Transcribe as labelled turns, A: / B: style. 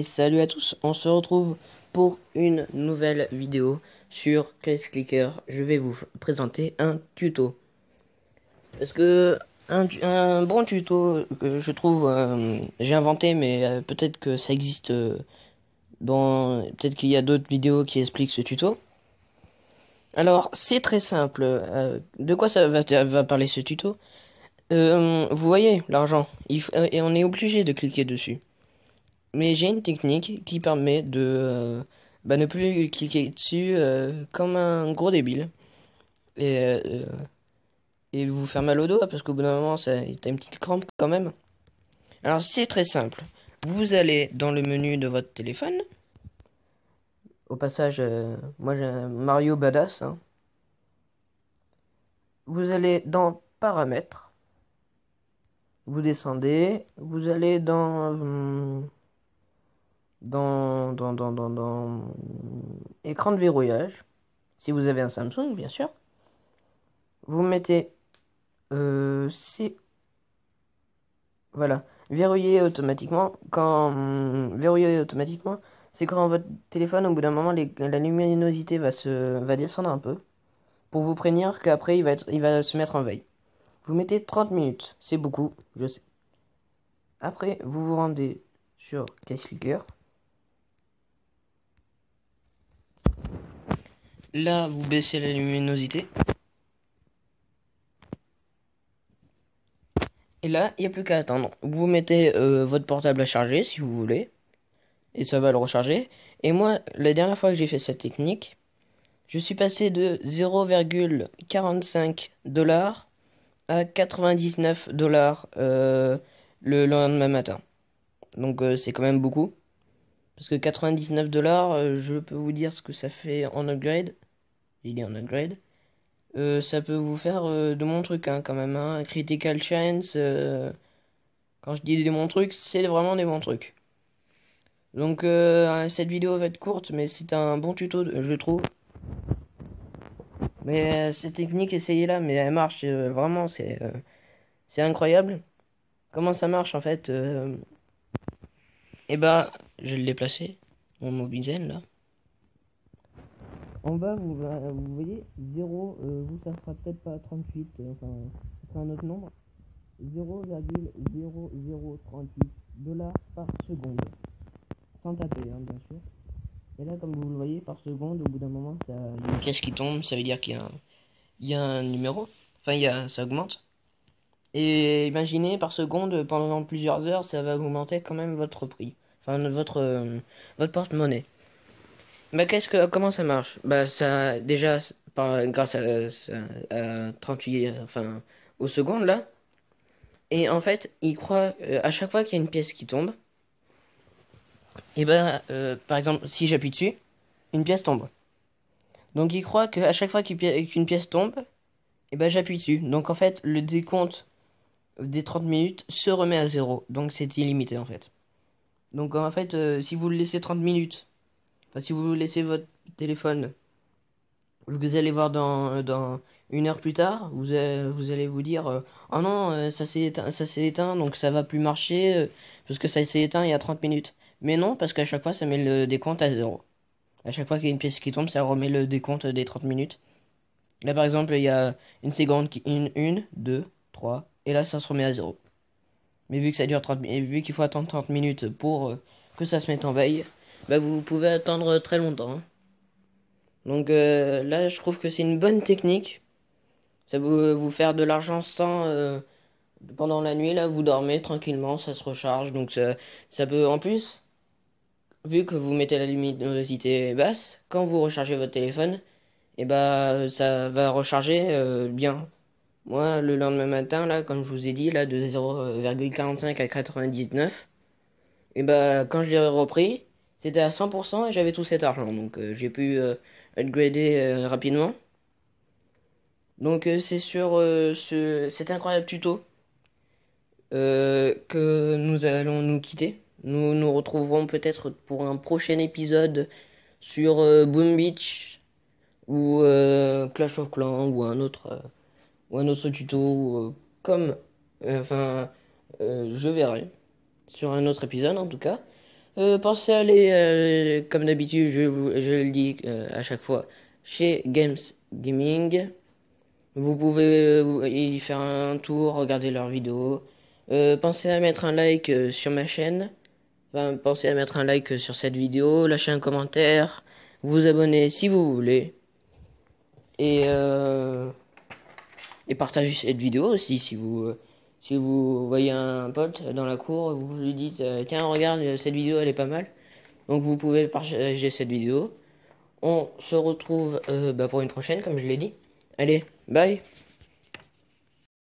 A: Et salut à tous, on se retrouve pour une nouvelle vidéo sur Case Clicker. Je vais vous présenter un tuto. Parce que un bon tuto que je trouve, j'ai inventé, mais peut-être que ça existe peut-être qu'il y a d'autres vidéos qui expliquent ce tuto. Alors, c'est très simple. De quoi ça va parler ce tuto? Vous voyez l'argent, et on est obligé de cliquer dessus. Mais j'ai une technique qui permet de ne plus cliquer dessus comme un gros débile et vous faire mal au dos parce qu'au bout d'un moment, t'as une petite crampe quand même. Alors c'est très simple. Vous allez dans le menu de votre téléphone. Au passage, moi j'ai un Mario Badass, hein. Vous allez dans Paramètres. Vous descendez. Vous allez dans écran de verrouillage. Si vous avez un Samsung, bien sûr. Vous mettez c'est voilà, verrouiller automatiquement. Verrouiller automatiquement, c'est quand votre téléphone, au bout d'un moment, la luminosité va descendre un peu pour vous prévenir qu'après il va se mettre en veille. Vous mettez 30 minutes, c'est beaucoup, je sais. Après, vous vous rendez sur Case Clicker. Là, vous baissez la luminosité. Et là, il n'y a plus qu'à attendre. Vous mettez votre portable à charger si vous voulez. Et ça va le recharger. Et moi, la dernière fois que j'ai fait cette technique, je suis passé de 0,45 dollars à 99 dollars le lendemain matin. Donc c'est quand même beaucoup. Parce que 99 dollars, je peux vous dire ce que ça fait en upgrade. Il est en upgrade. Ça peut vous faire de mon truc hein, quand même. Hein. Critical Chance. Quand je dis des bons trucs, c'est vraiment des bons trucs. Donc cette vidéo va être courte, mais c'est un bon tuto, je trouve. Mais cette technique, essayez-la, mais elle marche vraiment, c'est incroyable. Comment ça marche en fait Eh ben, je vais le déplacer, mon Mobizen là. En bas, vous voyez, 0, vous ça sera peut-être pas 38, enfin, ce sera un autre nombre. 0,0038 dollars par seconde. Sans taper, hein, bien sûr. Et là, comme vous le voyez, par seconde, au bout d'un moment, il y a une pièce qui tombe, ça veut dire il y a un numéro. Enfin, ça augmente. Et imaginez par seconde, pendant plusieurs heures, ça va augmenter quand même votre prix. Enfin, votre porte-monnaie. Bah, comment ça marche? Bah, ça, déjà, grâce à 38, enfin, aux secondes, là. Et en fait, il croit, à chaque fois qu'il y a une pièce qui tombe, et ben, par exemple, si j'appuie dessus, une pièce tombe. Donc, il croit qu'à chaque fois qu'une pièce tombe, et ben, j'appuie dessus. Donc, en fait, le décompte des 30 minutes se remet à zéro. Donc, c'est illimité, en fait. Donc en fait, si vous le laissez 30 minutes, enfin si vous laissez votre téléphone, vous allez voir dans une heure plus tard, vous allez vous dire oh non, ça s'est éteint, donc ça va plus marcher, parce que ça s'est éteint il y a 30 minutes. Mais non, parce qu'à chaque fois, ça met le décompte à zéro. À chaque fois qu'il y a une pièce qui tombe, ça remet le décompte des 30 minutes. Là, par exemple, il y a une seconde, une, deux, trois, et là, ça se remet à zéro. Mais vu que ça dure 30 minutes, vu qu'il faut attendre 30 minutes pour que ça se mette en veille, bah vous pouvez attendre très longtemps. Hein. Donc là, je trouve que c'est une bonne technique. Ça peut vous faire de l'argent sans pendant la nuit là, vous dormez tranquillement, ça se recharge. Donc ça peut en plus, vu que vous mettez la luminosité basse, quand vous rechargez votre téléphone, et bah ça va recharger bien. Moi, le lendemain matin là, comme je vous ai dit là, de 0,45 à 99. Et bah, quand je l'ai repris, c'était à 100% et j'avais tout cet argent. Donc, j'ai pu upgrader rapidement. Donc, c'est sur cet incroyable tuto que nous allons nous quitter. Nous nous retrouverons peut-être pour un prochain épisode sur Boom Beach ou Clash of Clans ou un autre tuto comme enfin je verrai sur un autre épisode en tout cas. Pensez à aller, comme d'habitude, je le dis à chaque fois, chez Games Gaming. Vous pouvez y faire un tour, regarder leurs vidéos. Pensez à mettre un like sur ma chaîne. Enfin, pensez à mettre un like sur cette vidéo, lâcher un commentaire, vous abonner si vous voulez. Et, euh, et partagez cette vidéo aussi si vous voyez un pote dans la cour, vous lui dites tiens regarde cette vidéo elle est pas mal. Donc vous pouvez partager cette vidéo. On se retrouve pour une prochaine comme je l'ai dit. Allez, bye.